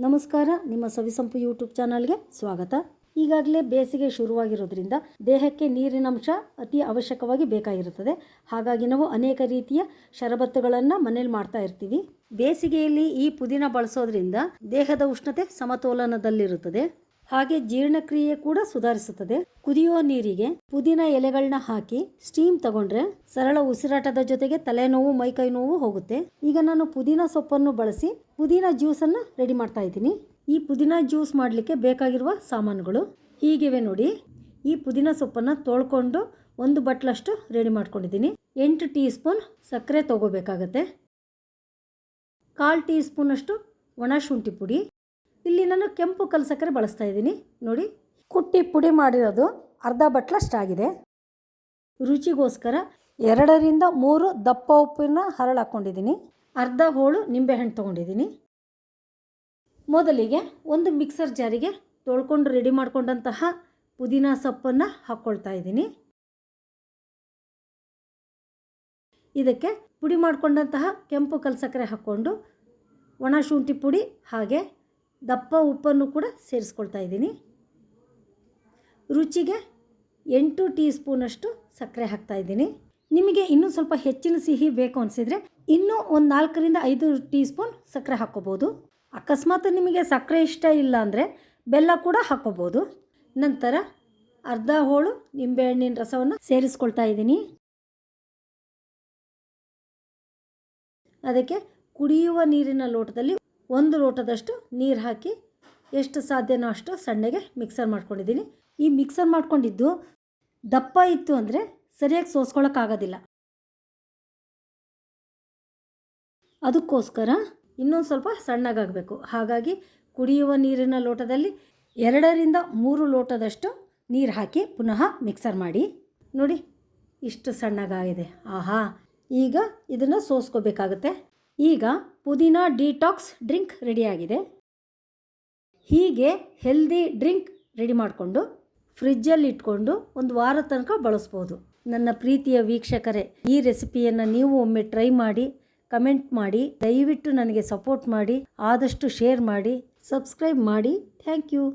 ನಮಸ್ಕಾರ, ನಿಮ್ಮ ಸವಿಸಂಪು ಯೂಟ್ಯೂಬ್ ಚಾನಲ್ಗೆ ಸ್ವಾಗತ. ಈಗಾಗಲೇ ಬೇಸಿಗೆ ಶುರುವಾಗಿರೋದ್ರಿಂದ ದೇಹಕ್ಕೆ ನೀರಿನಂಶ ಅತಿ ಅವಶ್ಯಕವಾಗಿ ಬೇಕಾಗಿರುತ್ತದೆ. ಹಾಗಾಗಿ ನಾವು ಅನೇಕ ರೀತಿಯ ಶರಬತ್ತುಗಳನ್ನು ಮನೇಲಿ ಮಾಡ್ತಾ ಇರ್ತೀವಿ. ಬೇಸಿಗೆಯಲ್ಲಿ ಈ ಪುದೀನ ಬಳಸೋದ್ರಿಂದ ದೇಹದ ಉಷ್ಣತೆ ಸಮತೋಲನದಲ್ಲಿರುತ್ತದೆ. ಹಾಗೆ ಜೀರ್ಣಕ್ರಿಯೆ ಕೂಡ ಸುಧಾರಿಸುತ್ತದೆ. ಕುದಿಯುವ ನೀರಿಗೆ ಪುದೀನ ಎಲೆಗಳನ್ನ ಹಾಕಿ ಸ್ಟೀಮ್ ತಗೊಂಡ್ರೆ ಸರಳ ಉಸಿರಾಟದ ಜೊತೆಗೆ ತಲೆನೋವು, ಮೈಕೈ ನೋವು ಹೋಗುತ್ತೆ. ಈಗ ನಾನು ಪುದೀನ ಸೊಪ್ಪನ್ನು ಬಳಸಿ ಪುದೀನ ಜ್ಯೂಸನ್ನು ರೆಡಿ ಮಾಡ್ತಾ ಇದ್ದೀನಿ. ಈ ಪುದೀನ ಜ್ಯೂಸ್ ಮಾಡಲಿಕ್ಕೆ ಬೇಕಾಗಿರುವ ಸಾಮಾನುಗಳು ಹೀಗಿವೆ ನೋಡಿ. ಈ ಪುದೀನ ಸೊಪ್ಪನ್ನು ತೊಳ್ಕೊಂಡು 1 ಬಟ್ಲಷ್ಟು ರೆಡಿ ಮಾಡ್ಕೊಂಡಿದ್ದೀನಿ. 8 ಟೀ ಸ್ಪೂನ್ ಸಕ್ಕರೆ ತಗೋಬೇಕಾಗತ್ತೆ. 1/4 ಟೀ ಸ್ಪೂನಷ್ಟು ಒಣ ಶುಂಠಿ ಪುಡಿ. ಇಲ್ಲಿ ನಾನು ಕೆಂಪು ಕಲ್ಲು ಸಕ್ಕರೆ ಬಳಸ್ತಾ ಇದ್ದೀನಿ ನೋಡಿ. ಕುಟ್ಟಿ ಪುಡಿ ಮಾಡಿರೋದು ಅರ್ಧ ಬಟ್ಲಷ್ಟಾಗಿದೆ. ರುಚಿಗೋಸ್ಕರ 2 ರಿಂದ 3 ದಪ್ಪ ಉಪ್ಪಿನ ಹರಳು ಹಾಕ್ಕೊಂಡಿದ್ದೀನಿ. ಅರ್ಧ ಹೋಳು ನಿಂಬೆಹಣ್ಣು ತೊಗೊಂಡಿದ್ದೀನಿ. ಮೊದಲಿಗೆ ಒಂದು ಮಿಕ್ಸರ್ ಜಾರಿಗೆ ತೊಳ್ಕೊಂಡು ರೆಡಿ ಮಾಡ್ಕೊಂಡಂತಹ ಪುದೀನ ಸೊಪ್ಪನ್ನು ಹಾಕ್ಕೊಳ್ತಾ ಇದ್ದೀನಿ. ಇದಕ್ಕೆ ಪುಡಿ ಮಾಡ್ಕೊಂಡಂತಹ ಕೆಂಪು ಕಲ್ಲು ಸಕ್ಕರೆ ಹಾಕ್ಕೊಂಡು ಒಣ ಶುಂಠಿ ಪುಡಿ ಹಾಗೆ ದಪ್ಪ ಉಪ್ಪನ್ನು ಕೂಡ ಸೇರಿಸ್ಕೊಳ್ತಾ ಇದ್ದೀನಿ. ರುಚಿಗೆ 8 ಟೀ ಸ್ಪೂನಷ್ಟು ಸಕ್ಕರೆ ಹಾಕ್ತಾ ಇದ್ದೀನಿ. ನಿಮಗೆ ಇನ್ನೂ ಸ್ವಲ್ಪ ಹೆಚ್ಚಿನ ಸಿಹಿ ಬೇಕು ಅನಿಸಿದರೆ ಇನ್ನೂ ಒಂದು 4 ರಿಂದ 5 ಟೀ ಸ್ಪೂನ್ ಸಕ್ಕರೆ ಹಾಕ್ಕೋಬೋದು. ಅಕಸ್ಮಾತ್ ನಿಮಗೆ ಸಕ್ಕರೆ ಇಷ್ಟ ಇಲ್ಲ ಅಂದರೆ ಬೆಲ್ಲ ಕೂಡ ಹಾಕ್ಕೋಬೋದು. ನಂತರ ಅರ್ಧ ಹೋಳು ನಿಂಬೆಹಣ್ಣಿನ ರಸವನ್ನು ಸೇರಿಸ್ಕೊಳ್ತಾ ಇದ್ದೀನಿ. ಅದಕ್ಕೆ ಕುಡಿಯುವ ನೀರಿನ ಲೋಟದಲ್ಲಿ 1 ಲೋಟದಷ್ಟು ನೀರು ಹಾಕಿ ಎಷ್ಟು ಸಾಧ್ಯನೋ ಅಷ್ಟು ಸಣ್ಣಗೆ ಮಿಕ್ಸರ್ ಮಾಡ್ಕೊಂಡಿದ್ದೀನಿ. ಈ ಮಿಕ್ಸರ್ ಮಾಡ್ಕೊಂಡಿದ್ದು ದಪ್ಪ ಇತ್ತು ಅಂದರೆ ಸರಿಯಾಗಿ ಸೋಸ್ಕೊಳ್ಳೋಕ್ಕಾಗೋದಿಲ್ಲ. ಅದಕ್ಕೋಸ್ಕರ ಇನ್ನೊಂದು ಸ್ವಲ್ಪ ಸಣ್ಣಗಾಗಬೇಕು. ಹಾಗಾಗಿ ಕುಡಿಯುವ ನೀರಿನ ಲೋಟದಲ್ಲಿ 2 ರಿಂದ 3 ಲೋಟದಷ್ಟು ನೀರು ಹಾಕಿ ಪುನಃ ಮಿಕ್ಸರ್ ಮಾಡಿ ನೋಡಿ. ಇಷ್ಟು ಸಣ್ಣಗಾಗಿದೆ. ಆಹಾ, ಈಗ ಇದನ್ನು ಸೋಸ್ಕೋಬೇಕಾಗುತ್ತೆ. ಈಗ ಪುದೀನ ಡಿಟಾಕ್ಸ್ ಡ್ರಿಂಕ್ ರೆಡಿಯಾಗಿದೆ. ಹೀಗೆ ಹೆಲ್ದಿ ಡ್ರಿಂಕ್ ರೆಡಿ ಮಾಡಿಕೊಂಡು ಫ್ರಿಜ್ಜಲ್ಲಿ ಇಟ್ಕೊಂಡು 1 ವಾರ ತನಕ ಬಳಸ್ಬೋದು. ನನ್ನ ಪ್ರೀತಿಯ ವೀಕ್ಷಕರೇ, ಈ ರೆಸಿಪಿಯನ್ನು ನೀವು ಒಮ್ಮೆ ಟ್ರೈ ಮಾಡಿ, ಕಮೆಂಟ್ ಮಾಡಿ, ದಯವಿಟ್ಟು ನನಗೆ ಸಪೋರ್ಟ್ ಮಾಡಿ, ಆದಷ್ಟು ಶೇರ್ ಮಾಡಿ, ಸಬ್ಸ್ಕ್ರೈಬ್ ಮಾಡಿ. Thank you.